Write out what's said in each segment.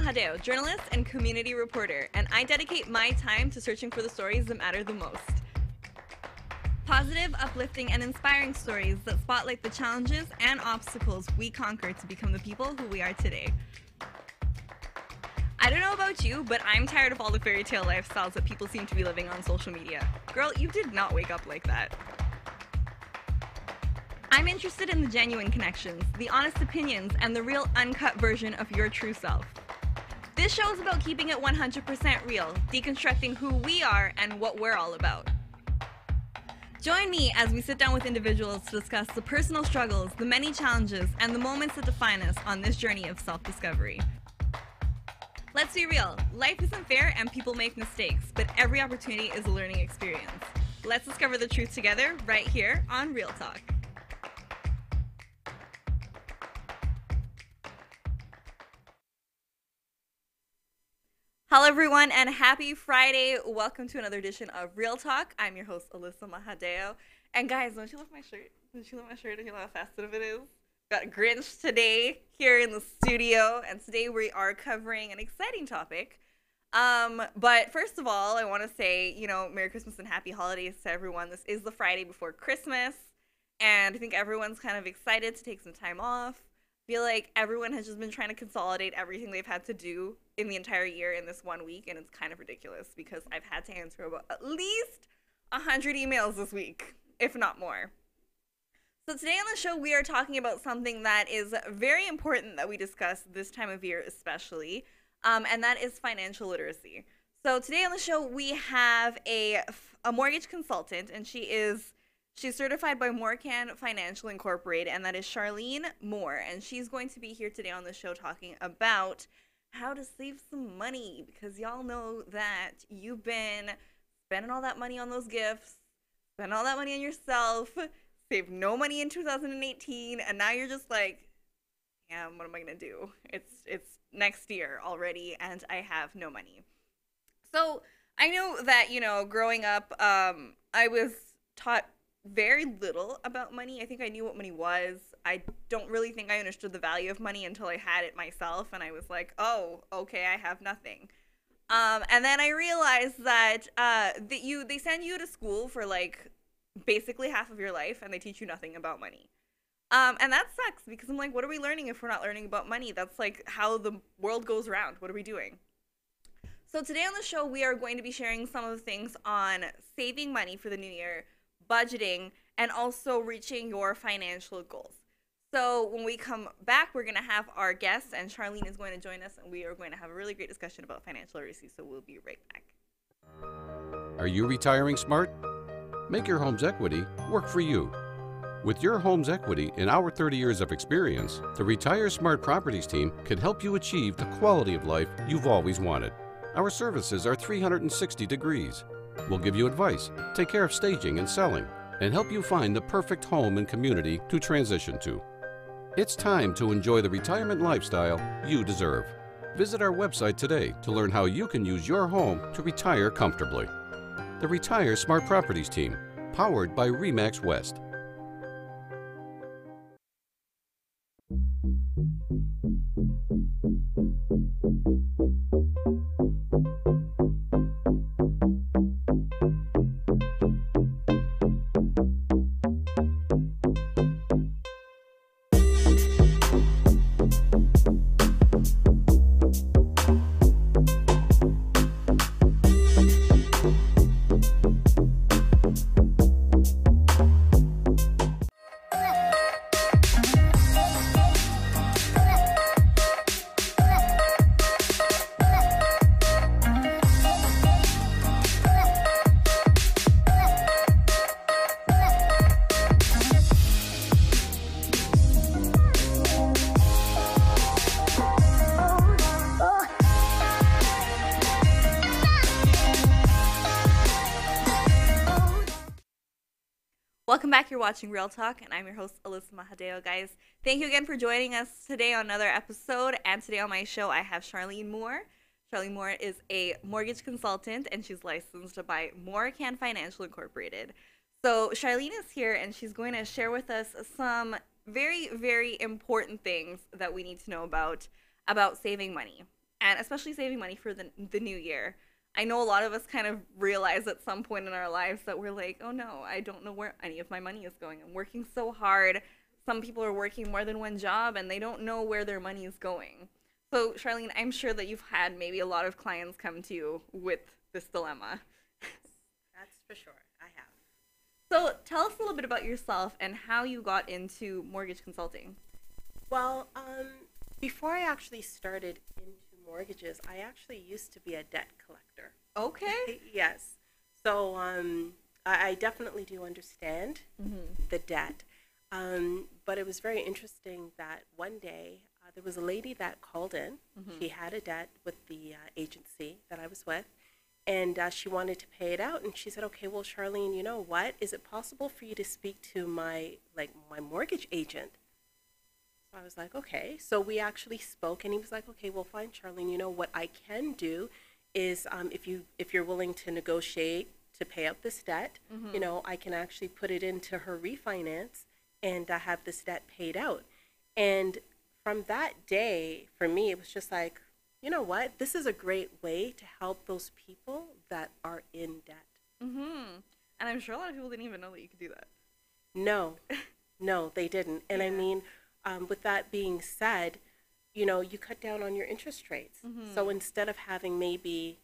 Mahadeo, journalist and community reporter, and I dedicate my time to searching for the stories that matter the most. Positive, uplifting, and inspiring stories that spotlight the challenges and obstacles we conquer to become the people who we are today. I don't know about you, but I'm tired of all the fairy tale lifestyles that people seem to be living on social media. Girl, you did not wake up like that. I'm interested in the genuine connections, the honest opinions, and the real uncut version of your true self. This show is about keeping it 100% real, deconstructing who we are and what we're all about. Join me as we sit down with individuals to discuss the personal struggles, the many challenges, and the moments that define us on this journey of self-discovery. Let's be real, life isn't fair and people make mistakes, but every opportunity is a learning experience. Let's discover the truth together right here on Real Talk. Hello everyone and happy Friday. Welcome to another edition of Real Talk. I'm your host, Alyssa Mahadeo. And guys, don't you love my shirt? Don't you love my shirt? You know how festive it is? Got Grinch today here in the studio, and today we are covering an exciting topic. But first of all, I want to say, Merry Christmas and Happy Holidays to everyone. This is the Friday before Christmas, and I think everyone's kind of excited to take some time off. I feel like everyone has just been trying to consolidate everything they've had to do in the entire year in this 1 week, and it's kind of ridiculous because I've had to answer about at least 100 emails this week, if not more. So today on the show, we are talking about something that is very important that we discuss this time of year especially, and that is financial literacy. So today on the show, we have a mortgage consultant, and she's certified by Mortgage Financial Incorporated, and that is Sharlene Moore, and she's going to be here today on the show talking about how to save some money, because y'all know that you've been spending all that money on those gifts, spending all that money on yourself, saved no money in 2018, and now you're just like, damn, what am I gonna do? It's next year already, and I have no money. So I know that, growing up, I was taught very little about money. I think I knew what money was. I don't really think I understood the value of money until I had it myself, and I was like, oh, okay, I have nothing. And then I realized that they send you to school for like basically half of your life, and they teach you nothing about money. And that sucks, because I'm like, what are we learning if we're not learning about money? That's like how the world goes around. What are we doing? So today on the show, we are going to be sharing some of the things on saving money for the new year, budgeting, and also reaching your financial goals. So when we come back, we're going to have our guests, and Sharlene is going to join us, and we are going to have a really great discussion about financial literacy. So we'll be right back. Are you retiring smart? Make your home's equity work for you. With your home's equity and our 30 years of experience, the Retire Smart Properties team can help you achieve the quality of life you've always wanted. Our services are 360 degrees. We'll give you advice, take care of staging and selling, and help you find the perfect home and community to transition to. It's time to enjoy the retirement lifestyle you deserve. Visit our website today to learn how you can use your home to retire comfortably. The Retire Smart Properties team, powered by RE/MAX West. Welcome back. You're watching Real Talk, and I'm your host, Alyssa Mahadeo. Guys, thank you again for joining us today on another episode. And today on my show, I have Sharlene Moore. Sharlene Moore is a mortgage consultant, and she's licensed by Mortgage Financial Incorporated. So Sharlene is here, and she's going to share with us some very, very important things that we need to know about saving money. and especially saving money for the new year. I know a lot of us kind of realize at some point in our lives that we're like, oh no, I don't know where any of my money is going. I'm working so hard. Some people are working more than one job and they don't know where their money is going. So, Charlene, I'm sure that you've had maybe a lot of clients come to you with this dilemma. That's for sure. I have. So, tell us a little bit about yourself and how you got into mortgage consulting. Well, before I actually started into mortgages, I actually used to be a debt collector. Okay. Yes. So I definitely do understand the debt. But it was very interesting that one day there was a lady that called in. She had a debt with the agency that I was with, and she wanted to pay it out. And she said, "Okay, well, Charlene, you know what? Is it possible for you to speak to my mortgage agent?" So I was like, "Okay." So we actually spoke, and he was like, "Okay, well, fine, Charlene. You know what I can do is if you're willing to negotiate to pay out this debt, you know, I can actually put it into her refinance and have this debt paid out." And from that day, for me, it was just like, you know what? This is a great way to help those people that are in debt. And I'm sure a lot of people didn't even know that you could do that. No, no, they didn't. And I mean, with that being said, you know, you cut down on your interest rates. So instead of having maybe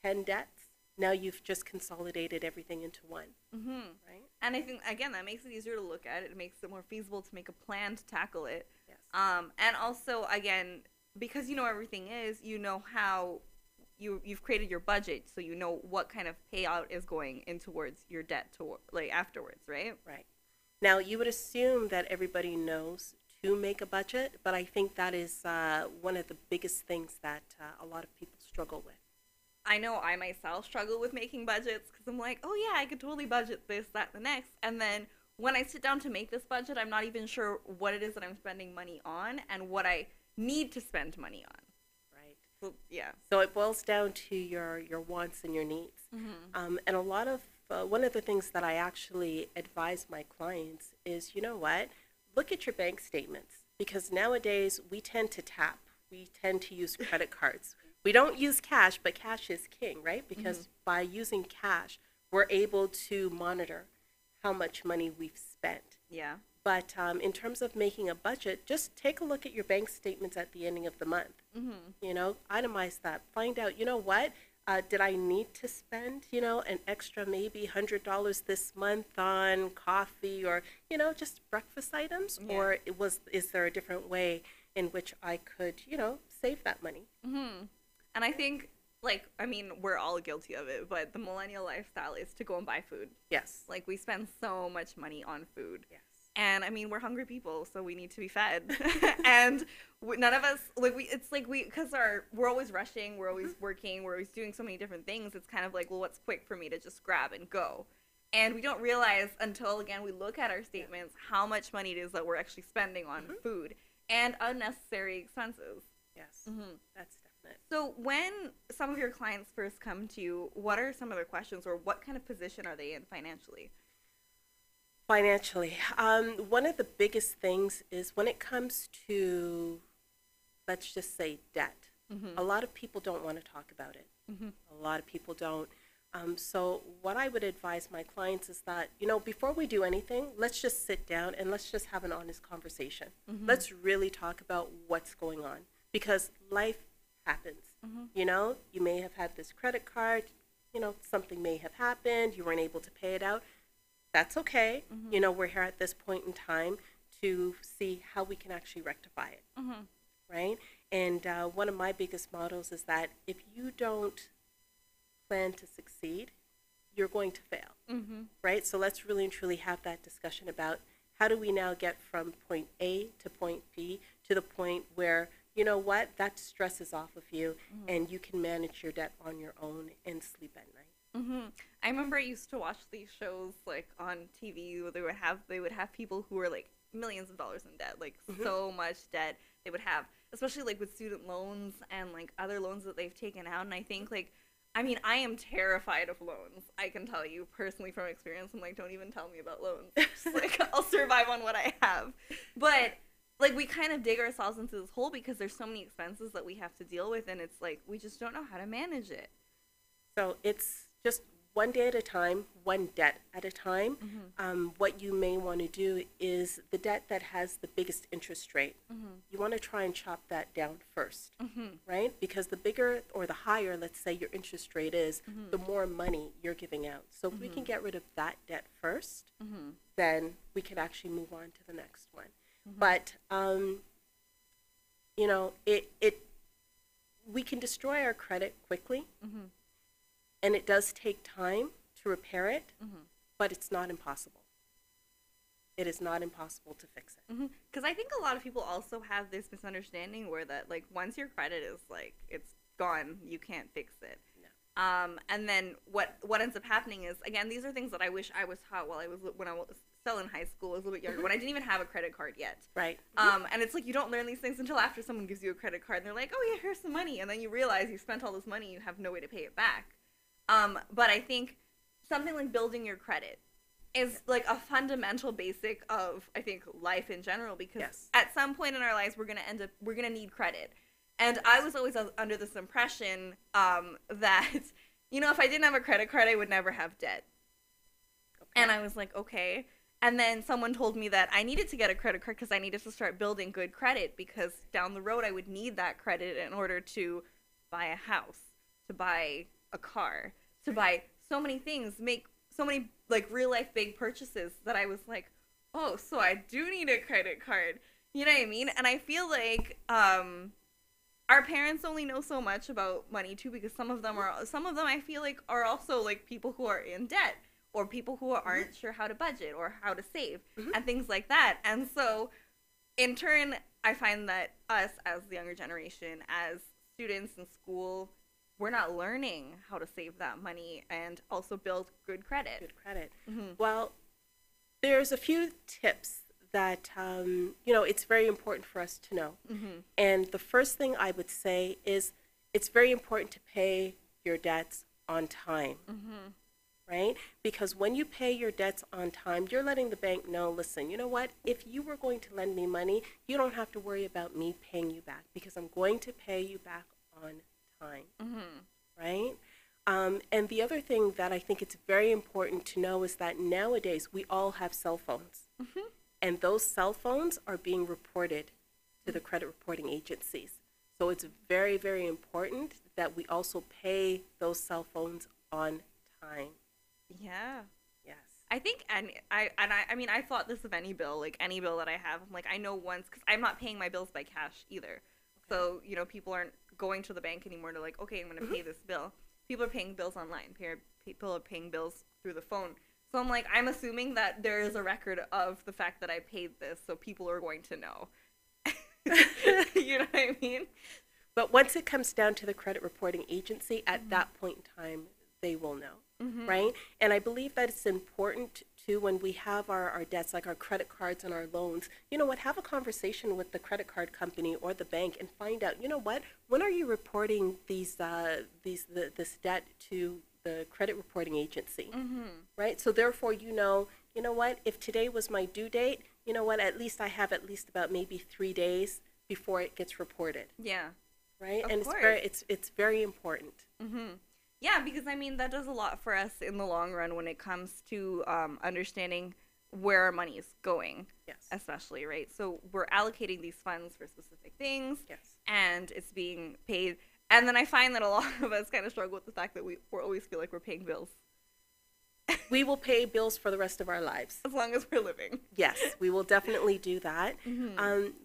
10 debts, now you've just consolidated everything into one. Right? And I think, again, that makes it easier to look at. It makes it more feasible to make a plan to tackle it. Yes. And also, again, because you know everything is, you know how you've created your budget, so you know what kind of payout is going in towards your debt to like afterwards, right? Right. Now, you would assume that everybody knows to make a budget, but I think that is one of the biggest things that a lot of people struggle with. I know I myself struggle with making budgets because I'm like, oh yeah, I could totally budget this, that, and the next. And then when I sit down to make this budget, I'm not even sure what it is that I'm spending money on and what I need to spend money on. Right. So, yeah. So it boils down to your wants and your needs. And a lot of, one of the things that I actually advise my clients is, you know what, look at your bank statements, because nowadays we tend to tap. We tend to use credit cards. We don't use cash, but cash is king, right? Because by using cash, we're able to monitor how much money we've spent. Yeah. But in terms of making a budget, just take a look at your bank statements at the ending of the month. You know, itemize that. Find out, you know what, did I need to spend, you know, an extra maybe $100 this month on coffee or, you know, just breakfast items? Yeah. Or is there a different way in which I could, you know, save that money? And I think, like, I mean, we're all guilty of it, but the millennial lifestyle is to go and buy food. Yes. Like, we spend so much money on food. Yes. And I mean, we're hungry people, so we need to be fed. And none of us, like, because we're always rushing, we're always working, we're always doing so many different things. It's kind of like, well, what's quick for me to just grab and go? And we don't realize until, again, we look at our statements how much money it is that we're actually spending on food and unnecessary expenses. Yes. That's definite. So when some of your clients first come to you, what are some of their questions, or what kind of position are they in financially? Financially, one of the biggest things is when it comes to, let's just say, debt. A lot of people don't want to talk about it. A lot of people don't. So what I would advise my clients is that, you know, before we do anything, let's just sit down and let's just have an honest conversation. Let's really talk about what's going on, because life happens. You know, you may have had this credit card, you know, something may have happened, you weren't able to pay it out. That's okay. You know, we're here at this point in time to see how we can actually rectify it. Right? And one of my biggest mottos is that if you don't plan to succeed, you're going to fail. Right? So let's really and truly have that discussion about how do we now get from point A to point B to the point where, you know what, that stress is off of you and you can manage your debt on your own and sleep at night. I remember I used to watch these shows like on TV where they would have people who were like millions of dollars in debt, like so much debt they would have, especially like with student loans and like other loans that they've taken out. And I think, like, I mean, I am terrified of loans. I can tell you personally from experience. I'm like, don't even tell me about loans. Just, like, I'll survive on what I have. But like we kind of dig ourselves into this hole because there's so many expenses that we have to deal with, and it's like we just don't know how to manage it. So it's just one day at a time, one debt at a time. What you may want to do is the debt that has the biggest interest rate, you want to try and chop that down first, right? Because the bigger or the higher, let's say, your interest rate is, the more money you're giving out. So if we can get rid of that debt first, then we can actually move on to the next one. But, you know, we can destroy our credit quickly. And it does take time to repair it, but it's not impossible. It is not impossible to fix it. Because I think a lot of people also have this misunderstanding where that, like, once your credit is, like, it's gone, you can't fix it. No. And then what ends up happening is, again, these are things that I wish I was taught when I was still in high school, I was a little bit younger, when I didn't even have a credit card yet. Right. And it's like you don't learn these things until after someone gives you a credit card, and they're like, oh, yeah, here's some money. And then you realize you spent all this money, you have no way to pay it back. But I think something like building your credit is like a fundamental basic of, I think, life in general, because at some point in our lives, we're going to need credit. And I was always under this impression that, you know, if I didn't have a credit card, I would never have debt. And I was like, okay. And then someone told me that I needed to get a credit card because I needed to start building good credit, because down the road I would need that credit in order to buy a house, to buy a car, to buy so many things, make so many like real life big purchases, that I was like, oh, so I do need a credit card. You know what I mean? And I feel like our parents only know so much about money too, because some of them I feel like are also like people who are in debt, or people who aren't sure how to budget or how to save and things like that. And so in turn, I find that us as the younger generation, as students in school, we're not learning how to save that money and also build good credit. Good credit. Well, there's a few tips that, you know, it's very important for us to know. And the first thing I would say is it's very important to pay your debts on time, right? Because when you pay your debts on time, you're letting the bank know, listen, you know what? If you were going to lend me money, you don't have to worry about me paying you back, because I'm going to pay you back on time, right? And the other thing that I think it's very important to know is that nowadays we all have cell phones, and those cell phones are being reported to the credit reporting agencies. So it's very, very important that we also pay those cell phones on time. Yeah. Yes. I think, and I mean, I thought this of any bill, like any bill that I have. I'm like, I know once, because I'm not paying my bills by cash either. So, you know, people aren't going to the bank anymore to like, okay, I'm going to pay this bill. People are paying bills online. People are paying bills through the phone. So I'm like, I'm assuming that there is a record of the fact that I paid this, so people are going to know. You know what I mean? But once it comes down to the credit reporting agency, at that point in time, they will know, right? And I believe that it's important too, when we have our debts, like our credit cards and our loans, you know what, have a conversation with the credit card company or the bank and find out, you know what, when are you reporting this debt to the credit reporting agency, right? So therefore, you know what, if today was my due date, you know what, at least I have at least about maybe 3 days before it gets reported. Yeah. Right? Of And course. it's very important. Yeah, because I mean, that does a lot for us in the long run when it comes to understanding where our money is going. Yes. Especially, right? So we're allocating these funds for specific things. Yes. And it's being paid. And then I find that a lot of us kind of struggle with the fact that we always feel like we're paying bills. We will pay bills for the rest of our lives. As long as we're living. Yes, we will definitely do that.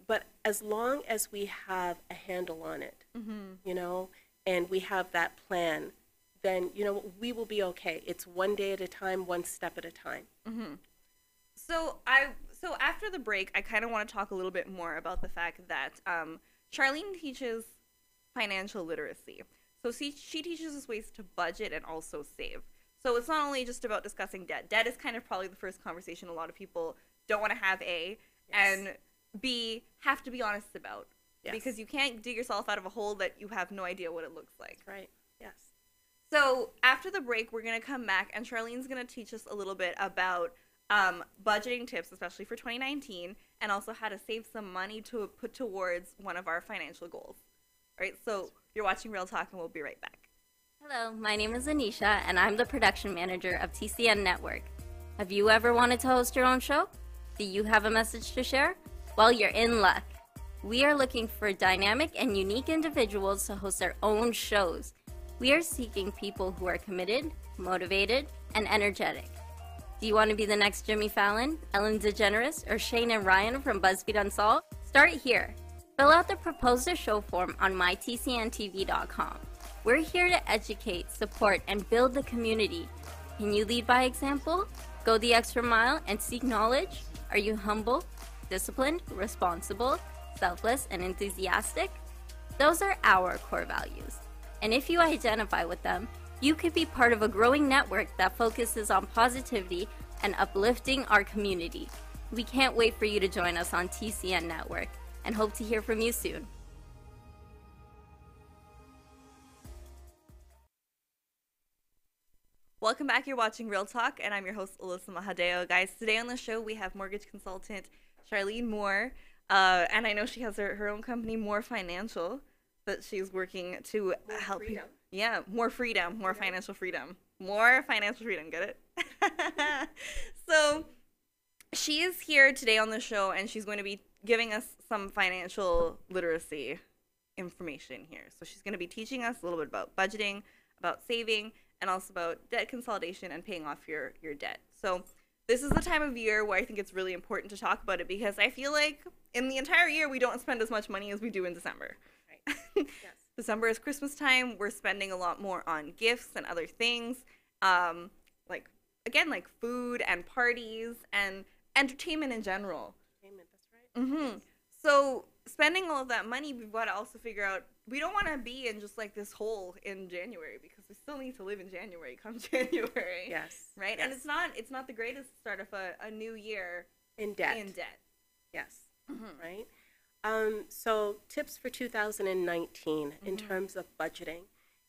But as long as we have a handle on it, you know, and we have that plan, then, you know, we will be okay. It's one day at a time, one step at a time. So after the break, I kind of want to talk a little bit more about the fact that Sharlene teaches financial literacy. So she teaches us ways to budget and also save. So it's not only just about discussing debt. Debt is kind of probably the first conversation a lot of people don't want to have, and B, have to be honest about. Yes. Because you can't dig yourself out of a hole that you have no idea what it looks like. Right. Yes. So after the break, we're going to come back, and Charlene's going to teach us a little bit about budgeting tips, especially for 2019, and also how to save some money to put towards one of our financial goals. All right, so you're watching Real Talk, and we'll be right back. Hello, my name is Anisha, and I'm the production manager of TCN Network. Have you ever wanted to host your own show? Do you have a message to share? Well, you're in luck. We are looking for dynamic and unique individuals to host their own shows. We are seeking people who are committed, motivated, and energetic. Do you want to be the next Jimmy Fallon, Ellen DeGeneres, or Shane and Ryan from BuzzFeed Unsolved? Start here. Fill out the Propose a Show form on mytcntv.com. We're here to educate, support, and build the community. Can you lead by example? Go the extra mile and seek knowledge? Are you humble, disciplined, responsible, selfless, and enthusiastic? Those are our core values. And if you identify with them, you could be part of a growing network that focuses on positivity and uplifting our community. We can't wait for you to join us on TCN Network and hope to hear from you soon. Welcome back. You're watching Real Talk, and I'm your host, Alyssa Mahadeo. Guys, today on the show, we have mortgage consultant Sharlene Moore, and I know she has her own company, More Financial, that she's working to help you. Yeah, more freedom, more financial freedom. More financial freedom, get it? So she is here today on the show, and she's going to be giving us some financial literacy information here. So she's going to be teaching us a little bit about budgeting, about saving, and also about debt consolidation and paying off your debt. So this is the time of year where I think it's really important to talk about it, because I feel like in the entire year we don't spend as much money as we do in December. Right. Yes. December is Christmas time. We're spending a lot more on gifts and other things, like food and parties and entertainment in general. Entertainment, that's right. Mm-hmm. Yes. So spending all of that money, we've got to also figure out, we don't want to be in just like this hole in January, because we still need to live in January come January. Yes. Right? Yes. And it's not the greatest start of a new year in debt. Yes. Mm-hmm. Right? So tips for 2019 in terms of budgeting.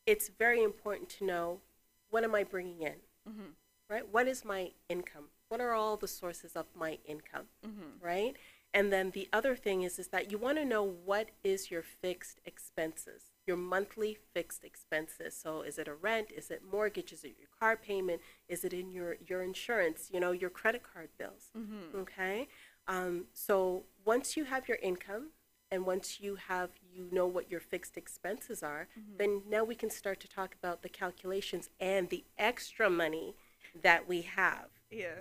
It's very important to know, what am I bringing in? Mm-hmm. Right? What is my income? What are all the sources of my income? Mm-hmm. Right? And then the other thing is that you want to know, what is your fixed expenses, your monthly fixed expenses. So is it a rent? Is it mortgage? Is it your car payment? Is it in your insurance, your credit card bills? Mm-hmm. Okay? So once you have your income, and once you know what your fixed expenses are, then now we can start to talk about the calculations and the extra money that we have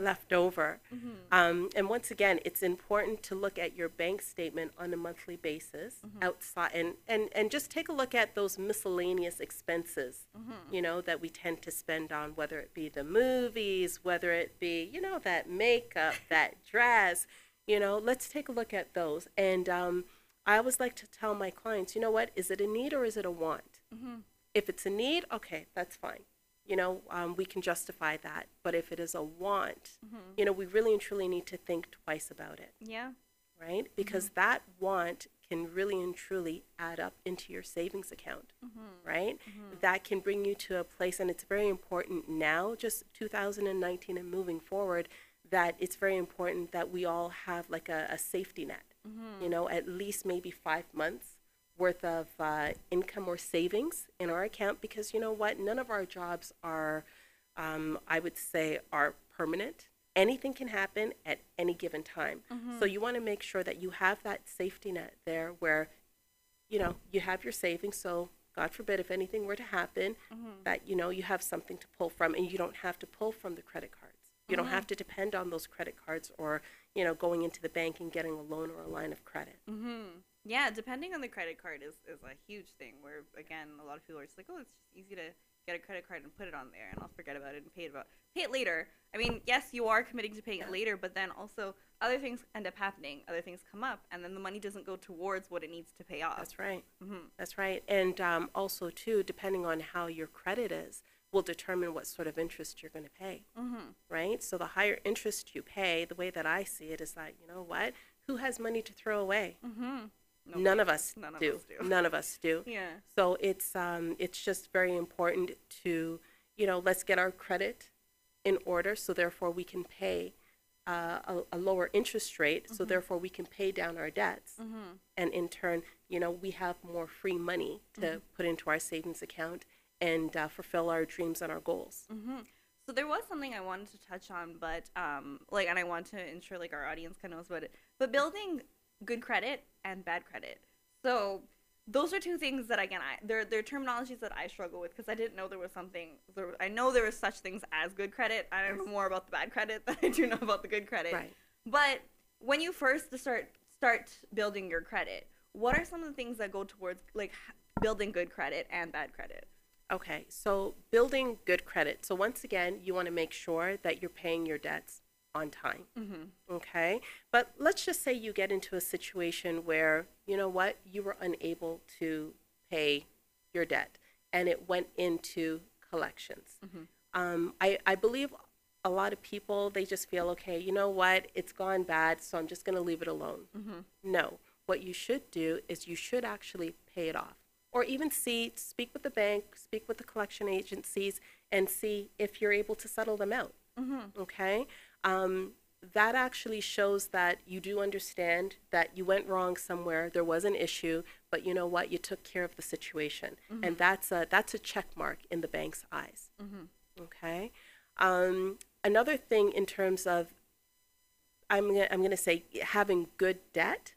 left over. Mm-hmm. And once again, it's important to look at your bank statement on a monthly basis outside, and just take a look at those miscellaneous expenses, that we tend to spend on, whether it be the movies, whether it be, that makeup, that dress. Let's take a look at those. And I always like to tell my clients, what, is it a need or is it a want? Mm-hmm. If it's a need, okay, that's fine. We can justify that. But if it is a want, we really and truly need to think twice about it. Yeah. Right? Because that want can really and truly add up into your savings account, right? Mm-hmm. That can bring you to a place, and it's very important now, just 2019 and moving forward, that it's very important that we all have like a safety net, at least maybe 5 months worth of income or savings in our account, because you know what, none of our jobs are, I would say, are permanent. Anything can happen at any given time. So you want to make sure that you have that safety net there where, you have your savings. So God forbid, if anything were to happen, that, you have something to pull from, and you don't have to pull from the credit cards. You don't have to depend on those credit cards or, going into the bank and getting a loan or a line of credit. Yeah, depending on the credit card is a huge thing, where, again, a lot of people are just like, oh, it's just easy to get a credit card and put it on there, and I'll forget about it and pay it later. I mean, yes, you are committing to paying it later, but then also other things end up happening, other things come up, and then the money doesn't go towards what it needs to pay off. That's right. That's right. And also, too, depending on how your credit is, will determine what sort of interest you're going to pay, right? So the higher interest you pay, the way that I see it is that, you know what, who has money to throw away? None of us do. None of us do. Yeah. So it's just very important to, let's get our credit in order, so therefore we can pay a lower interest rate, so therefore we can pay down our debts. And in turn, we have more free money to put into our savings account and fulfill our dreams and our goals. So there was something I wanted to touch on, but and I want to ensure our audience kind of knows about it. But building good credit and bad credit. So those are two things that they're terminologies that I struggle with because I didn't know there was something. I know there was such things as good credit. I know more about the bad credit than I do know about the good credit. Right. But when you first start building your credit, what are some of the things that go towards building good credit and bad credit? Okay, so building good credit. So once again, you want to make sure that you're paying your debts on time. Okay, but let's just say you get into a situation where you were unable to pay your debt and it went into collections. I believe a lot of people, they just feel, okay, it's gone bad, so I'm just going to leave it alone. No, what you should do is you should actually pay it off, or even speak with the bank, speak with the collection agencies, and see if you're able to settle them out. Okay, that actually shows that you do understand that you went wrong somewhere, there was an issue, but you know what, you took care of the situation, and that's a check mark in the bank's eyes. Okay, another thing in terms of, I'm gonna say having good debt.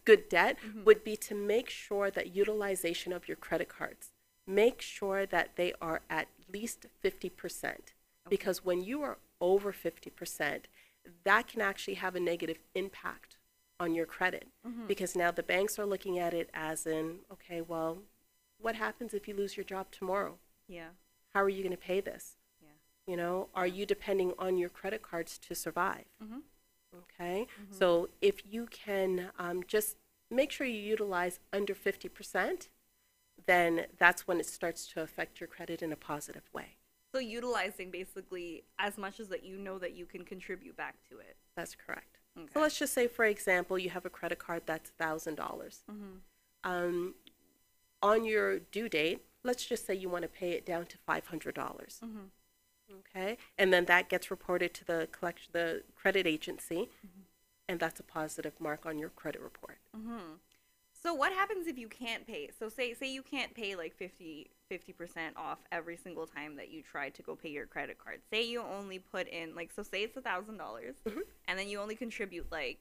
Good debt would be to make sure that utilization of your credit cards, make sure that they are at least 50%. Because when you are over 50%, that can actually have a negative impact on your credit. Because now the banks are looking at it as in, okay, well, what happens if you lose your job tomorrow? Yeah. How are you going to pay this? Yeah. Are you depending on your credit cards to survive? Okay, so if you can just make sure you utilize under 50%, then that's when it starts to affect your credit in a positive way. So utilizing basically as much as that that you can contribute back to it. That's correct. Okay. So let's just say, for example, you have a credit card that's $1,000. On your due date, let's just say you want to pay it down to $500. Okay, and then that gets reported to the credit agency, and that's a positive mark on your credit report. So what happens if you can't pay? So say you can't pay 50% off every single time that you try to go pay your credit card. Say you only put in say it's $1,000, and then you only contribute $100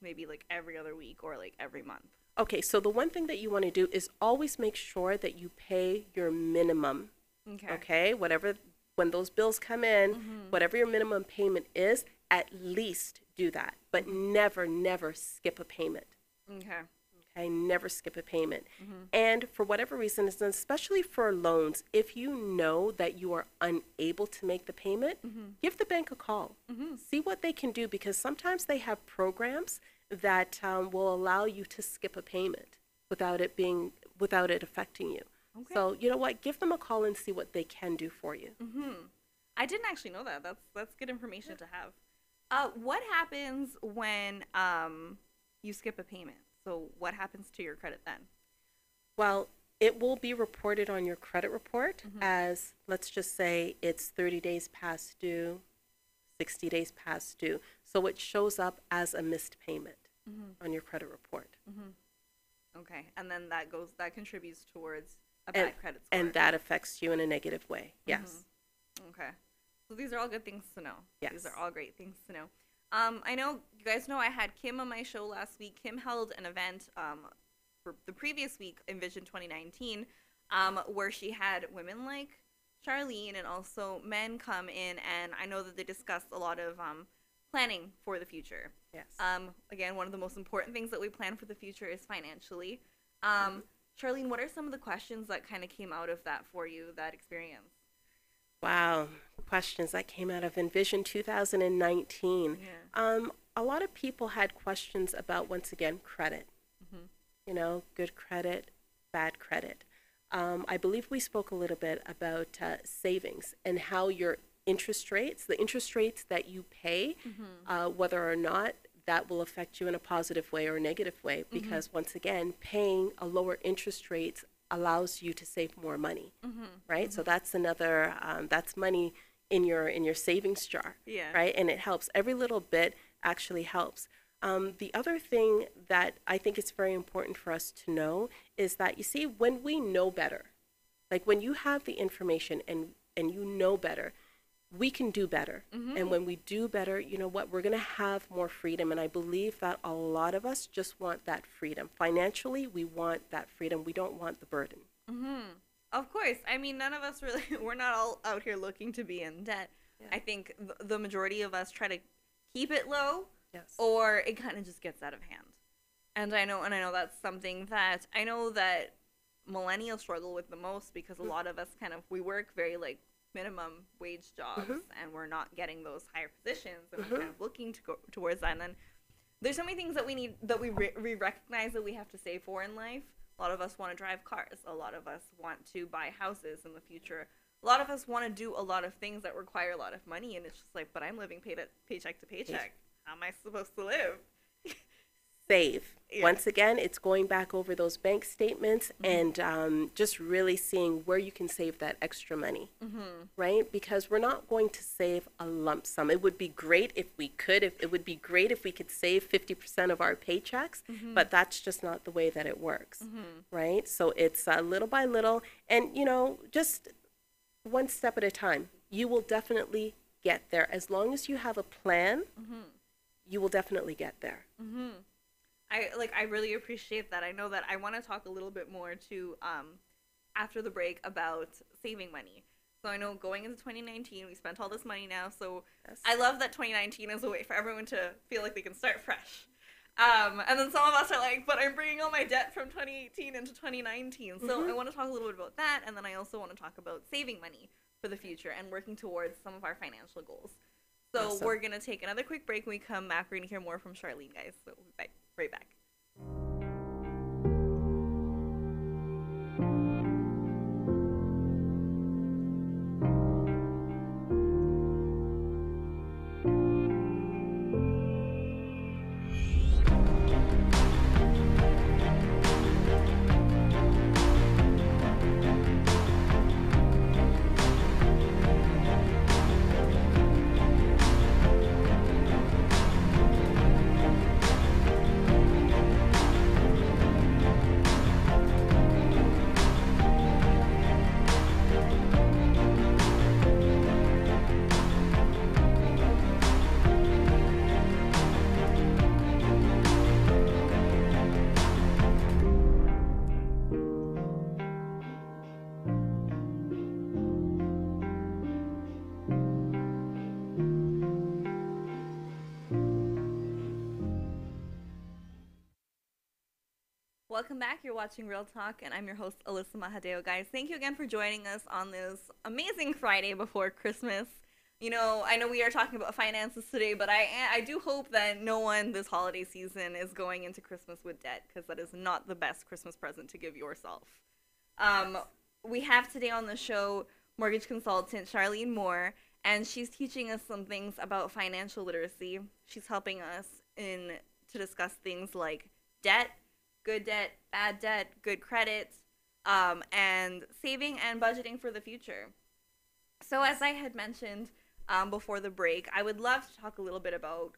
maybe every other week or every month. Okay, so the one thing that you want to do is always make sure that you pay your minimum. Okay, when those bills come in, whatever your minimum payment is, at least do that. But never skip a payment. Okay, never skip a payment. And for whatever reason, especially for loans, if you know that you are unable to make the payment, give the bank a call. See what they can do, because sometimes they have programs that will allow you to skip a payment without it affecting you. Okay. So you know what? Give them a call and see what they can do for you. I didn't actually know that. That's good information to have. What happens when you skip a payment? So what happens to your credit then? Well, it will be reported on your credit report as, let's just say, it's 30 days past due, 60 days past due. So it shows up as a missed payment on your credit report. Okay, and then that contributes towards a bad credit score. And that affects you in a negative way, yes. Okay. So these are all good things to know. Yes. These are all great things to know. I know, you guys know I had Kim on my show last week. Kim held an event for the previous week, Envision 2019, where she had women like Sharlene and also men come in, and I know that they discussed a lot of planning for the future. Yes. Again, one of the most important things that we plan for the future is financially. Sharlene, what are some of the questions that kind of came out of that for you, that experience? Wow, questions that came out of Envision 2019. Yeah. A lot of people had questions about, once again, credit. Good credit, bad credit. I believe we spoke a little bit about savings and how your the interest rates that you pay, whether or not that will affect you in a positive way or a negative way, because once again, paying a lower interest rate allows you to save more money, right? So that's another, that's money in your savings jar, Yeah. right? And it helps. Every little bit actually helps. The other thing that I think is very important for us to know is that, you see, when we know better, like when you have the information and you know better, we can do better. And when we do better, you know what, we're going to have more freedom. And I believe that a lot of us just want that freedom. Financially, we want that freedom. We don't want the burden. Of course. I mean, none of us really, we're not all out here looking to be in debt. Yeah. I think the majority of us try to keep it low, Yes. or it kind of just gets out of hand. And I know that's something that I know that millennials struggle with the most, because a lot of us we work very like minimum wage jobs, and we're not getting those higher positions, and we're kind of looking to go towards that. And then there's so many things that we need, that we recognize that we have to save for in life. A lot of us want to drive cars. A lot of us want to buy houses in the future. A lot of us want to do a lot of things that require a lot of money, and it's just like, but I'm living paycheck to paycheck. How am I supposed to live? Save. Yeah. Once again, it's going back over those bank statements and just really seeing where you can save that extra money, right? Because we're not going to save a lump sum. It would be great if we could. It would be great if we could save 50% of our paychecks, but that's just not the way that it works, right? So it's little by little, and, you know, just one step at a time. You will definitely get there. As long as you have a plan, you will definitely get there. I really appreciate that. I know that I want to talk a little bit more too after the break about saving money. So I know going into 2019, we spent all this money now. So Yes. I love that 2019 is a way for everyone to feel like they can start fresh. And then some of us are like, but I'm bringing all my debt from 2018 into 2019. So I want to talk a little bit about that. And then I also want to talk about saving money for the future and working towards some of our financial goals. So Awesome. we're going to take another quick break. When we come back, we're going to hear more from Sharlene, guys. So we'll be right back. Welcome back. You're watching Real Talk, and I'm your host, Alyssa Mahadeo. Guys, thank you again for joining us on this amazing Friday before Christmas. You know, I know we are talking about finances today, but I do hope that no one this holiday season is going into Christmas with debt, because that is not the best Christmas present to give yourself. We have today on the show mortgage consultant Sharlene Moore, and she's teaching us some things about financial literacy. She's helping us to discuss things like debt, good debt, bad debt, good credit, and saving and budgeting for the future. So as I had mentioned before the break, I would love to talk a little bit about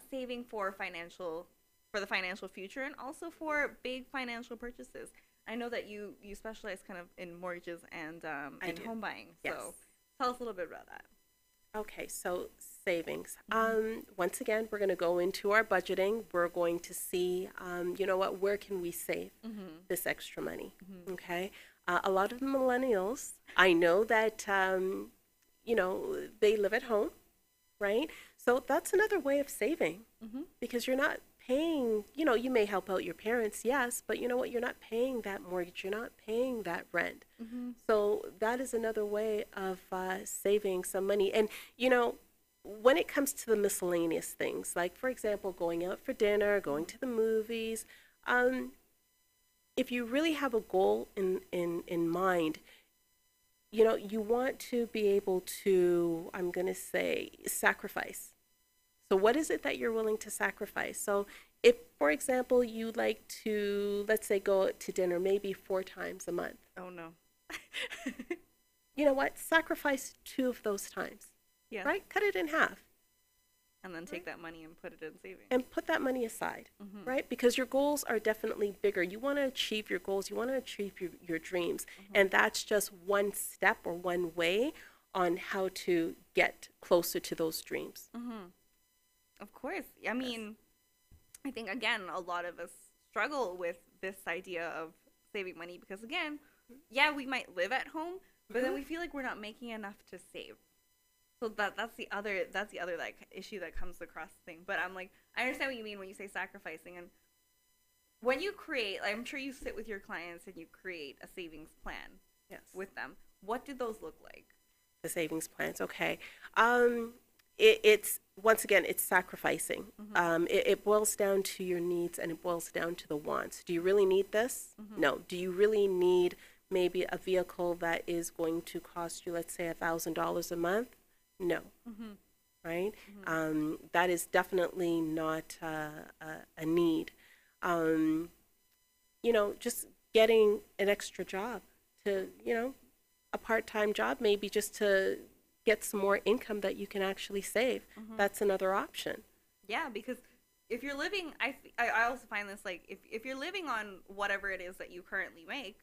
saving for the financial future, and also for big financial purchases. I know that you specialize kind of in mortgages and home buying. Yes. So tell us a little bit about that. Okay, so savings. Once again, we're going to go into our budgeting. We're going to see, you know what, where can we save this extra money? Okay. A lot of millennials, I know that, you know, they live at home, right? So that's another way of saving, because you're not paying, you know, you may help out your parents, yes, but you know what, you're not paying that mortgage, you're not paying that rent. So that is another way of saving some money. And, you know, when it comes to the miscellaneous things, like, for example, going out for dinner, going to the movies, if you really have a goal in mind, you know, you want to be able to, I'm going to say, sacrifice. So what is it that you're willing to sacrifice? So if, for example, you like to, let's say, go out to dinner maybe 4 times a month. Oh, no. You know what? Sacrifice 2 of those times. Yeah. right? Cut it in half. And then take that money and put it in savings. And put that money aside, right? Because your goals are definitely bigger. You want to achieve your goals. You want to achieve your dreams. And that's just one step or one way on how to get closer to those dreams. Of course. I mean, I think, again, a lot of us struggle with this idea of saving money because, again, yeah, we might live at home, but then we feel like we're not making enough to save. So that's the other like issue that comes across the thing. But I'm like, I understand what you mean when you say sacrificing. And when you create, I'm sure you sit with your clients and you create a savings plan with them. What do those look like? The savings plans, okay. It's once again, it's sacrificing. It boils down to your needs and it boils down to the wants. Do you really need this? No. Do you really need maybe a vehicle that is going to cost you, let's say, $1,000 a month? No. Right? That is definitely not a need. Just getting an extra job to, a part-time job, maybe just to get some more income that you can actually save. That's another option. Yeah, because if you're living, I also find this, like, if you're living on whatever it is that you currently make,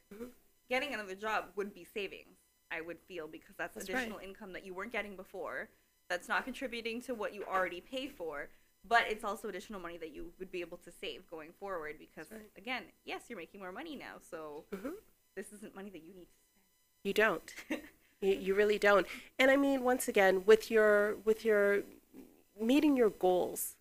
getting another job would be savings, I would feel, because that's additional income that you weren't getting before, that's not contributing to what you already pay for, but it's also additional money that you would be able to save going forward because, again, yes, you're making more money now, so this isn't money that you need to spend. You don't. You really don't. And I mean, once again, with your meeting your goals,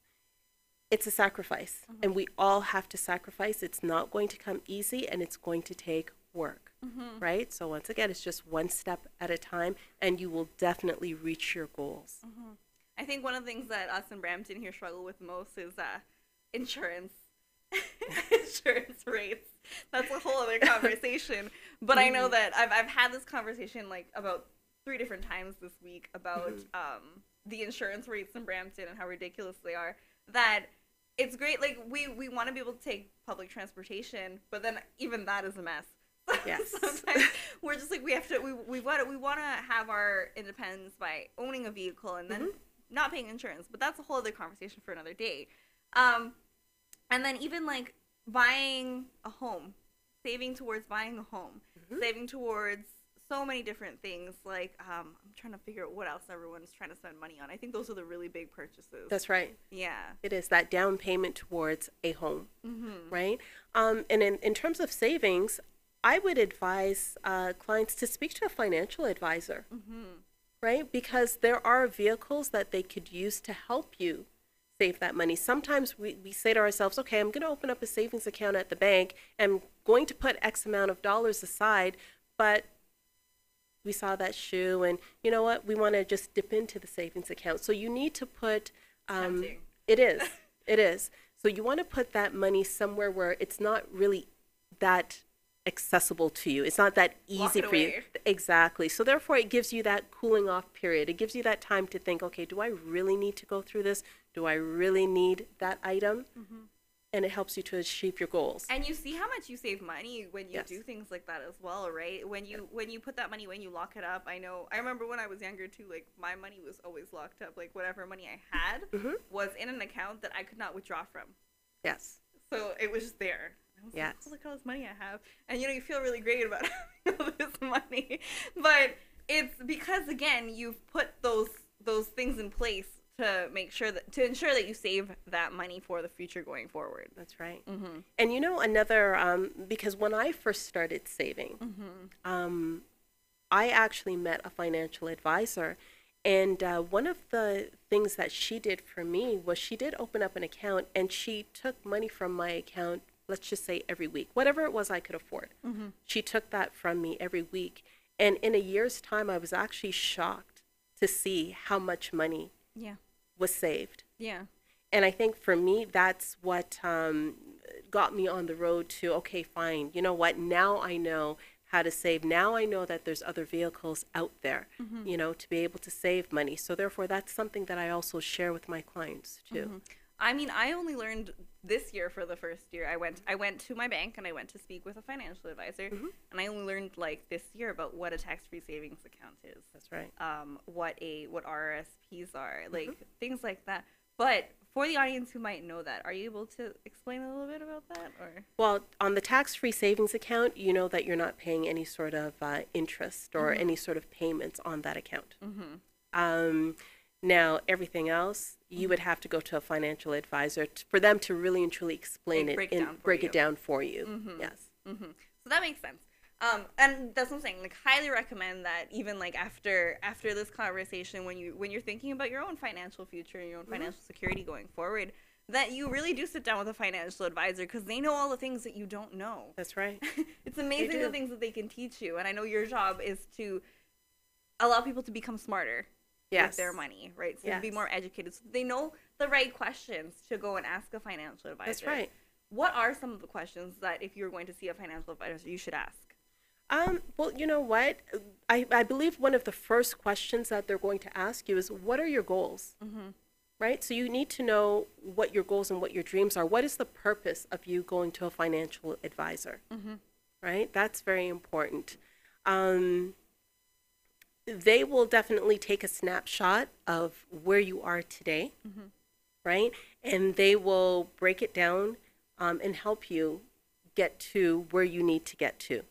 it's a sacrifice. And we all have to sacrifice. It's not going to come easy and it's going to take work, right? So once again, it's just one step at a time and you will definitely reach your goals. I think one of the things that us in Brampton here struggle with most is insurance. Insurance rates. That's a whole other conversation. But I know that I've had this conversation like about 3 different times this week about the insurance rates in Brampton and how ridiculous they are. That it's great. Like we want to be able to take public transportation, but then even that is a mess. Yes. Sometimes we're just like we want to have our independence by owning a vehicle and then not paying insurance. But that's a whole other conversation for another day. And then even like buying a home, saving towards buying a home, saving towards so many different things. Like I'm trying to figure out what else everyone's trying to spend money on. I think those are the really big purchases. That's right. Yeah. It is that down payment towards a home, right? And in terms of savings, I would advise clients to speak to a financial advisor, right? Because there are vehicles that they could use to help you save that money. Sometimes we say to ourselves, okay, I'm going to open up a savings account at the bank. I'm going to put X amount of dollars aside, but we saw that shoe and you know what? We want to just dip into the savings account. So you need to put, it is. So you want to put that money somewhere where it's not really that accessible to you. It's not that easy for you. Exactly. So therefore it gives you that cooling off period. It gives you that time to think, okay, do I really need to go through this? Do I really need that item? And it helps you to achieve your goals. And you see how much you save money when you do things like that as well, right? When you put that money, when you lock it up. I remember when I was younger too, like my money was always locked up. Like whatever money I had was in an account that I could not withdraw from. Yes. So it was just there. I was yes. like, oh, look at all this money I have. And you feel really great about having all this money. But it's because again, you've put those things in place to ensure that you save that money for the future going forward. That's right. And another because when I first started saving, I actually met a financial advisor, and one of the things that she did for me was she did open up an account, and she took money from my account, let's just say every week, whatever it was I could afford. She took that from me every week, and in a year's time, I was actually shocked to see how much money was saved. Yeah. And I think for me, that's what got me on the road to, okay, fine. You know what? Now I know how to save. Now I know that there's other vehicles out there, to be able to save money. So therefore, that's something that I also share with my clients too. I mean, I only learned this year for the first year. I went to my bank and I went to speak with a financial advisor, and I only learned like this year about what a tax-free savings account is. That's right. What RRSPs are, like things like that. But for the audience who might know that, are you able to explain a little bit about that? Or Well, on the tax-free savings account, you know that you're not paying any sort of interest or any sort of payments on that account. Now, everything else, you would have to go to a financial advisor for them to really and truly explain Like, it break it down for you. Yes. So that makes sense. And that's what I'm saying. Like, highly recommend that. Even like after this conversation, when you're thinking about your own financial future and your own financial security going forward, that you really do sit down with a financial advisor, because they know all the things that you don't know. That's right. It's amazing the things that they can teach you. And I know your job is to allow people to become smarter with their money, right? So to be more educated, so they know the right questions to go and ask a financial advisor. That's right. What are some of the questions that if you're going to see a financial advisor, you should ask? Well, you know what? I believe one of the first questions that they're going to ask you is, what are your goals? Right? So you need to know what your goals and what your dreams are. What is the purpose of you going to a financial advisor? Right? That's very important. They will definitely take a snapshot of where you are today, right? And they will break it down and help you get to where you need to get to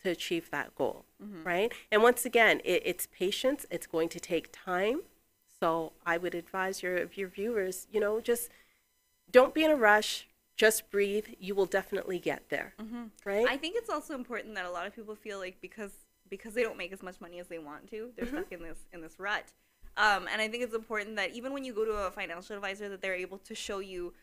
achieve that goal, right? And once again, it's patience. It's going to take time. So I would advise your viewers, just don't be in a rush. Just breathe. You will definitely get there, right? I think it's also important that a lot of people feel like because they don't make as much money as they want to, they're stuck in this rut. And I think it's important that even when you go to a financial advisor, that they're able to show you,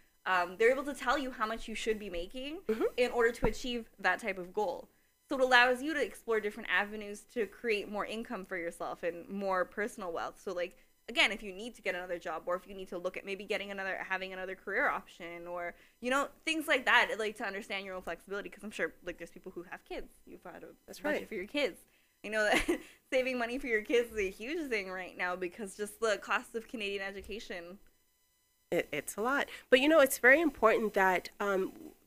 they're able to tell you how much you should be making in order to achieve that type of goal. So it allows you to explore different avenues to create more income for yourself and more personal wealth. So like, again, if you need to get another job, or if you need to look at maybe having another career option, or, things like that, like to understand your own flexibility. Because I'm sure like there's people who have kids. You've got a budget for your kids. I know that saving money for your kids is a huge thing right now, because just the cost of Canadian education. It's a lot. But, it's very important that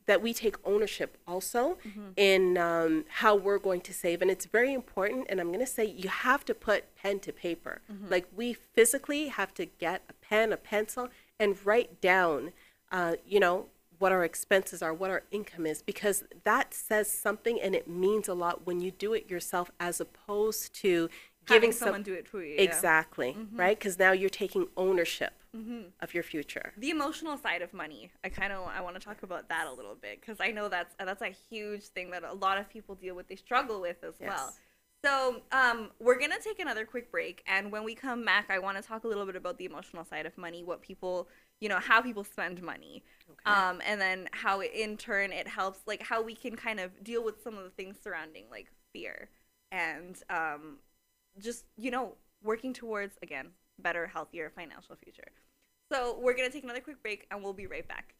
that we take ownership also in how we're going to save. And it's very important. And I'm going to say you have to put pen to paper. Like, we physically have to get a pen, a pencil, and write down, what our expenses are, what our income is, because that says something and it means a lot when you do it yourself, as opposed to giving someone do it for you. Exactly, right? Because now you're taking ownership of your future. The emotional side of money, I want to talk about that a little bit, because I know that's a huge thing that a lot of people deal with, they struggle with as well. So we're going to take another quick break, and when we come back, I want to talk a little bit about the emotional side of money, what people, how people spend money, and then how in turn it helps, like how we can kind of deal with some of the things surrounding like fear and just, working towards, again, better, healthier financial future. So we're going to take another quick break, and we'll be right back.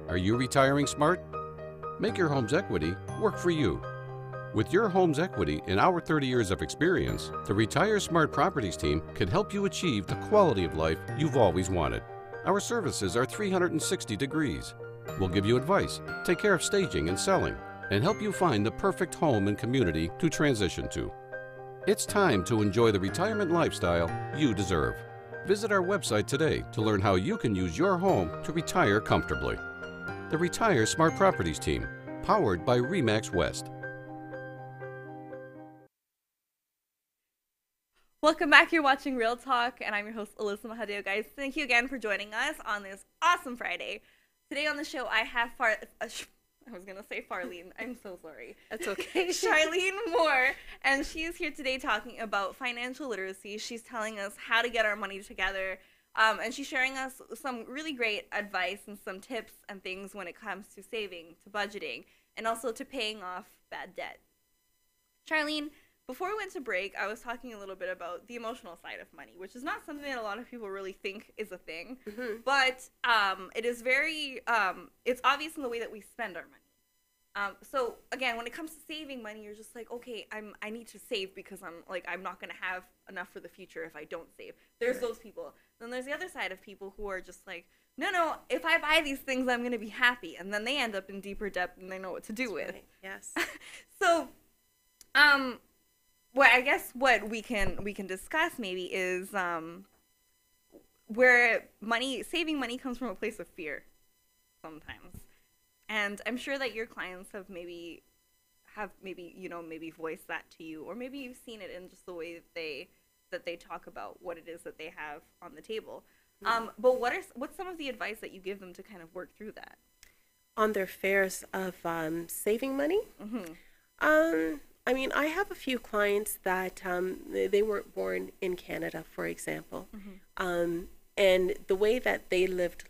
Are you retiring smart? Make your home's equity work for you. With your home's equity and our 30 years of experience, the Retire Smart Properties team can help you achieve the quality of life you've always wanted. Our services are 360 degrees. We'll give you advice, take care of staging and selling, and help you find the perfect home and community to transition to. It's time to enjoy the retirement lifestyle you deserve. Visit our website today to learn how you can use your home to retire comfortably. The Retire Smart Properties team, powered by RE/MAX West. Welcome back. You're watching Real Talk, and I'm your host, Alyssa Mahadeo. Guys, thank you again for joining us on this awesome Friday. Today on the show, I have I was going to say Farlene. I'm so sorry. That's okay. Sharlene Moore. And she is here today talking about financial literacy. She's telling us how to get our money together. And she's sharing us some really great advice and some tips and things when it comes to saving, to budgeting, and also to paying off bad debt. Sharlene, before we went to break, I was talking a little bit about the emotional side of money, which is not something that a lot of people really think is a thing. Mm-hmm. But it is very, it's obvious in the way that we spend our money. So again, when it comes to saving money, you're just like, okay, I need to save because I'm not going to have enough for the future if I don't save. There's those people. Then there's the other side of people who are just like, no, if I buy these things, I'm going to be happy. And then they end up in deeper debt and they know what to do with. Right. Yes. So, well, I guess what we can discuss maybe is where saving money comes from a place of fear sometimes. And I'm sure that your clients have maybe voiced that to you, or maybe you've seen it in just the way that they talk about what it is that they have on the table. Mm-hmm. But what's some of the advice that you give them to kind of work through that? On their fears of saving money? Mm-hmm. I mean, I have a few clients that they weren't born in Canada, for example. Mm-hmm. And the way that they lived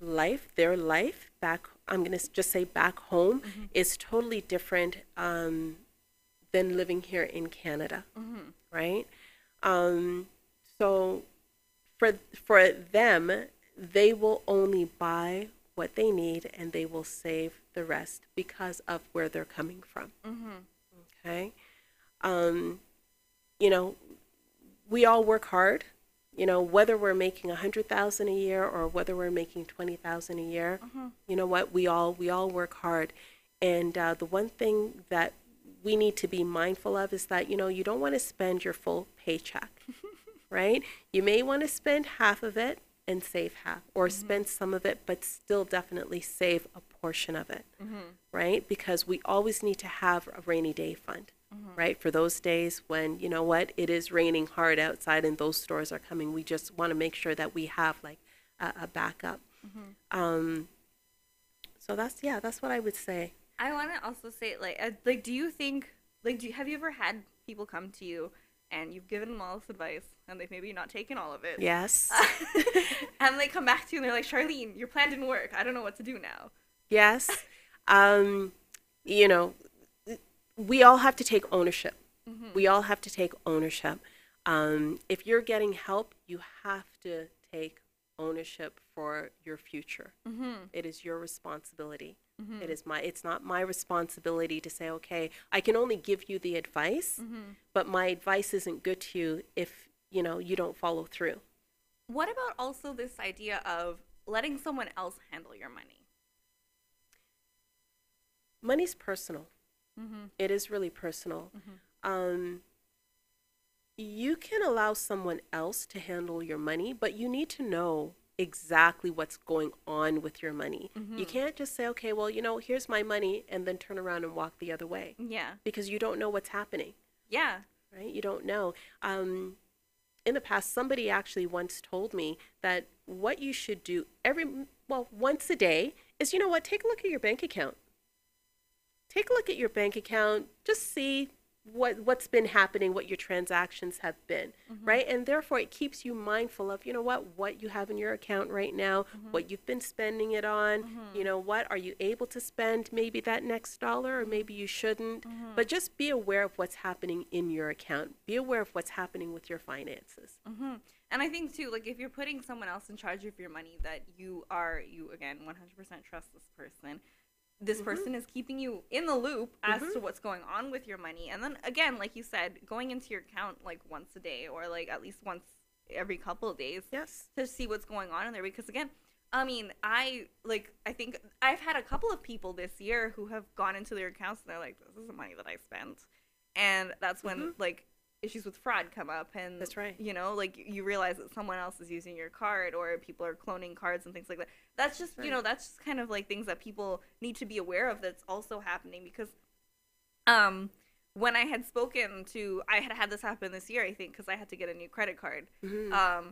their life back, I'm going to just say back home, mm-hmm. is totally different than living here in Canada, mm-hmm. right? So for them, they will only buy what they need and they will save the rest because of where they're coming from. Mm-hmm. Okay? We all work hard, whether we're making $100,000 a year or whether we're making $20,000 a year, uh-huh. You know what, we all work hard. And the one thing that we need to be mindful of is that, you don't want to spend your full paycheck, right? You may want to spend half of it and save half, or mm-hmm. spend some of it, but still definitely save a portion of it, mm-hmm. right? Because we always need to have a rainy day fund. Mm-hmm. Right? For those days when, it is raining hard outside and those stores are coming, we just want to make sure that we have like a backup. Mm-hmm. So that's what I would say. I want to also say, do you think, have you ever had people come to you and you've given them all this advice and they've maybe not taken all of it? Yes. And they come back to you and they're like, Sharlene, your plan didn't work. I don't know what to do now. Yes. We all have to take ownership. Mm-hmm. We all have to take ownership. If you're getting help, you have to take ownership for your future. Mm-hmm. It is your responsibility. Mm-hmm. It's not my responsibility to say, okay, I can only give you the advice, mm-hmm. but my advice isn't good to you if, you don't follow through. What about also this idea of letting someone else handle your money? Money's personal. Mm-hmm. It is really personal. Mm-hmm. You can allow someone else to handle your money, but you need to know exactly what's going on with your money. Mm-hmm. You can't just say, okay, well, here's my money, and then turn around and walk the other way. Yeah. Because you don't know what's happening. Yeah. Right? You don't know. In the past, somebody actually once told me that what you should do once a day is, take a look at your bank account. Take a look at your bank account, just see what's been happening, what your transactions have been, mm-hmm. right? And therefore, it keeps you mindful of, what you have in your account right now, mm-hmm. what you've been spending it on, mm-hmm. Are you able to spend maybe that next dollar, or maybe you shouldn't? Mm-hmm. But just be aware of what's happening in your account. Be aware of what's happening with your finances. Mm-hmm. And I think, too, if you're putting someone else in charge of your money, that you again, 100% trust this person. This mm-hmm. person is keeping you in the loop as mm-hmm. to what's going on with your money. And then, again, like you said, going into your account once a day, or at least once every couple of days, yes, to see what's going on in there. Because, again, I mean, I think I've had a couple of people this year who have gone into their accounts and they're like, this is the money that I spent. And that's when, mm-hmm. Issues with fraud come up, and that's right. You realize that someone else is using your card, or people are cloning cards and things like that. That's just right. That's just kind of things that people need to be aware of. That's also happening because, when I had had this happen this year, I think, because I had to get a new credit card. Mm-hmm.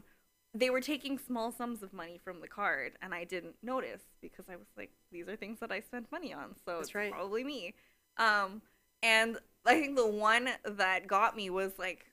they were taking small sums of money from the card, and I didn't notice because I was like, these are things that I spend money on, so That's it's right. probably me. And I think the one that got me was like,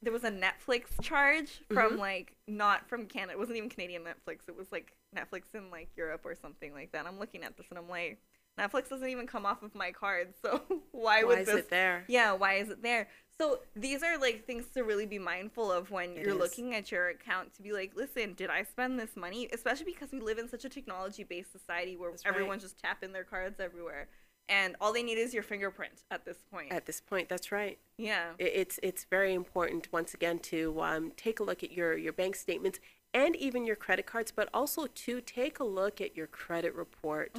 there was a Netflix charge from like, not from Canada. It wasn't even Canadian Netflix. It was like Netflix in like Europe or something like that. I'm looking at this and I'm like, Netflix doesn't even come off of my card, so why would is this? it there? Yeah, why is it there? So these are like things to really be mindful of when you're looking at your account, to be like, listen, did I spend this money? Especially because we live in such a technology-based society where everyone's just tapping their cards everywhere, and all they need is your fingerprint at this point. At this point, that's right. Yeah. It's very important, once again, to take a look at your bank statements and even your credit cards, but also to take a look at your credit report.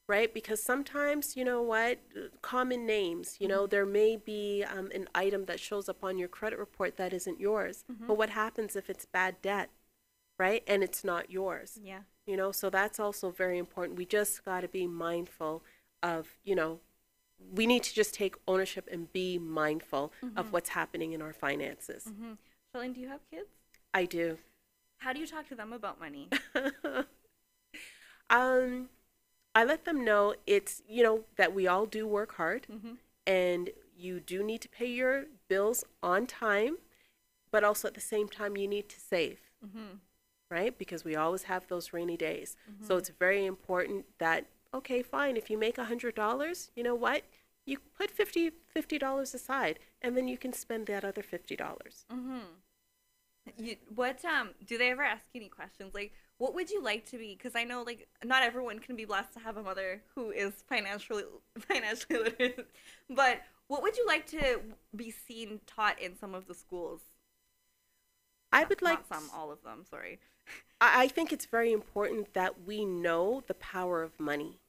Right? Because sometimes, you know what, common names, you know, there may be an item that shows up on your credit report that isn't yours. But what happens if it's bad debt, right? And it's not yours. Yeah. You know, so that's also very important. We just got to be mindful of, you know, we need to just take ownership and be mindful of what's happening in our finances. Sharlene, do you have kids? I do. How do you talk to them about money? I let them know it's, you know, that we all do work hard and you do need to pay your bills on time, but also at the same time you need to save, right? Because we always have those rainy days. So it's very important that, okay, fine, if you make $100, you know what? You put $50 aside, and then you can spend that other $50. What do they ever ask you any questions like, what would you like to be? Because I know like not everyone can be blessed to have a mother who is financially literate, but what would you like to be seen taught in some of the schools? I would like not some, all of them. Sorry. I think it's very important that we know the power of money,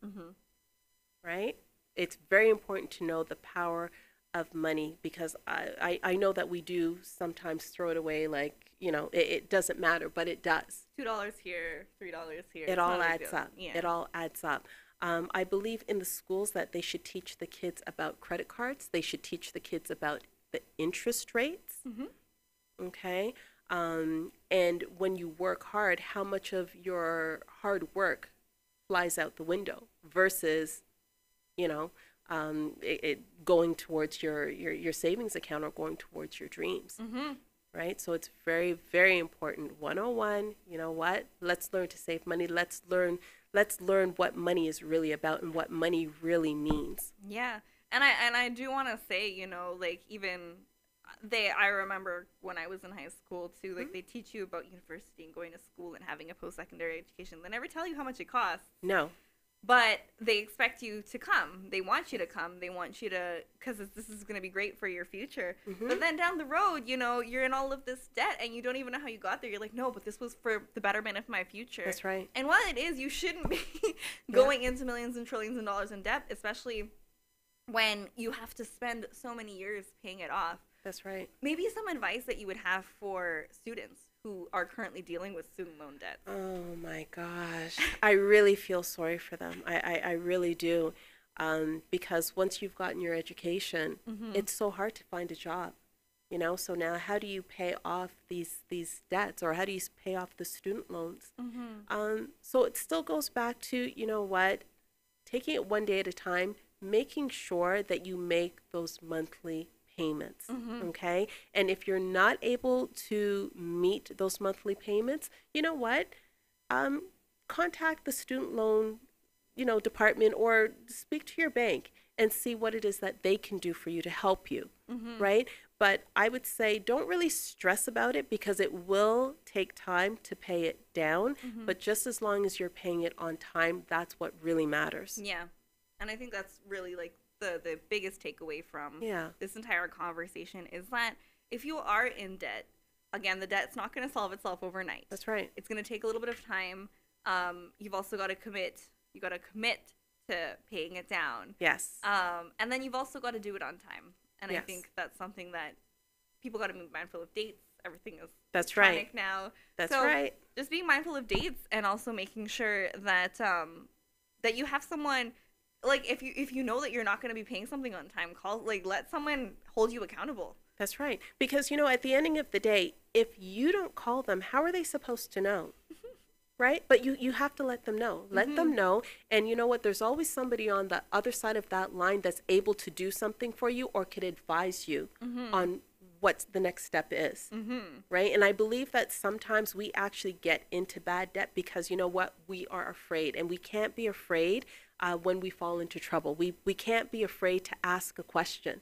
right? It's very important to know the power of money, because I know that we do sometimes throw it away like, you know, it doesn't matter, but it does. $2 here, $3 here. It all adds up. Yeah. It all adds up. I believe in the schools that they should teach the kids about credit cards. They should teach the kids about the interest rates. Okay. And when you work hard, how much of your hard work flies out the window versus, you know, it going towards your savings account or going towards your dreams. Right? So it's very, very important. 101, you know what? Let's learn to save money. Let's learn what money is really about and what money really means. Yeah. And I do want to say, you know, like even I remember when I was in high school too, like they teach you about university and going to school and having a post-secondary education. They never tell you how much it costs. No. But they expect you to come. They want you to come. They want you to, because this is going to be great for your future. But then down the road, you know, you're in all of this debt and you don't even know how you got there. You're like, no, but this was for the betterment of my future. That's right. And while it is, you shouldn't be going into millions and trillions of dollars in debt, especially when you have to spend so many years paying it off. That's right. Maybe some advice that you would have for students who are currently dealing with student loan debt. Oh my gosh. I really feel sorry for them. I really do. Because once you've gotten your education, it's so hard to find a job. You know, so now how do you pay off these debts, or how do you pay off the student loans? So it still goes back to, you know what, taking it one day at a time, making sure that you make those monthly payments, okay? And if you're not able to meet those monthly payments, you know what? Contact the student loan, you know, department, or speak to your bank and see what it is that they can do for you to help you, right? But I would say don't really stress about it, because it will take time to pay it down. But just as long as you're paying it on time, that's what really matters. Yeah. And I think that's really like the biggest takeaway from this entire conversation is that if you are in debt, again, the debt's not going to solve itself overnight. That's right. It's going to take a little bit of time. You've also got to commit. You got to commit to paying it down. Yes. And then you've also got to do it on time. And I think that's something that people got to be mindful of. Dates. Everything is electronic now. That's right. Just being mindful of dates, and also making sure that that you have someone. Like if you know that you're not going to be paying something on time, let someone hold you accountable. That's right. Because, you know, at the ending of the day, if you don't call them, how are they supposed to know? Right? But you have to let them know. Let them know. And you know what? There's always somebody on the other side of that line that's able to do something for you or could advise you on what the next step is. Right? And I believe that sometimes we actually get into bad debt because, you know what? We are afraid. And we can't be afraid when we fall into trouble. We can't be afraid to ask a question,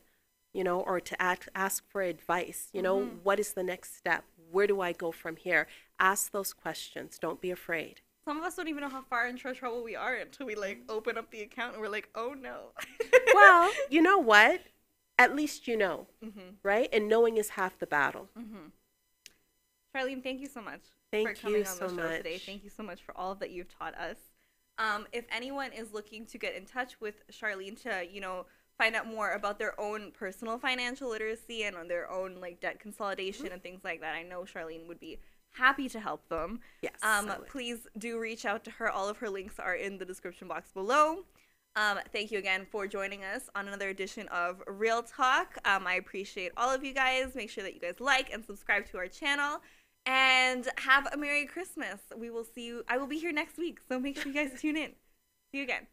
you know, or to ask for advice. You know, what is the next step? Where do I go from here? Ask those questions. Don't be afraid. Some of us don't even know how far into trouble we are until we like open up the account and we're like, oh no. Well, you know what? At least you know, right? And knowing is half the battle. Charlene, thank you so much Thank for coming you on so the show much. today. Thank you so much for all that you've taught us. If anyone is looking to get in touch with Charlene to, you know, find out more about their own personal financial literacy and on their own like debt consolidation and things like that, I know Charlene would be happy to help them. Yes. I would. Please do reach out to her. All of her links are in the description box below. Thank you again for joining us on another edition of Real Talk. I appreciate all of you guys. Make sure that you guys like and subscribe to our channel. And have a Merry Christmas. We will see you. I will be here next week, so make sure you guys tune in. See you again.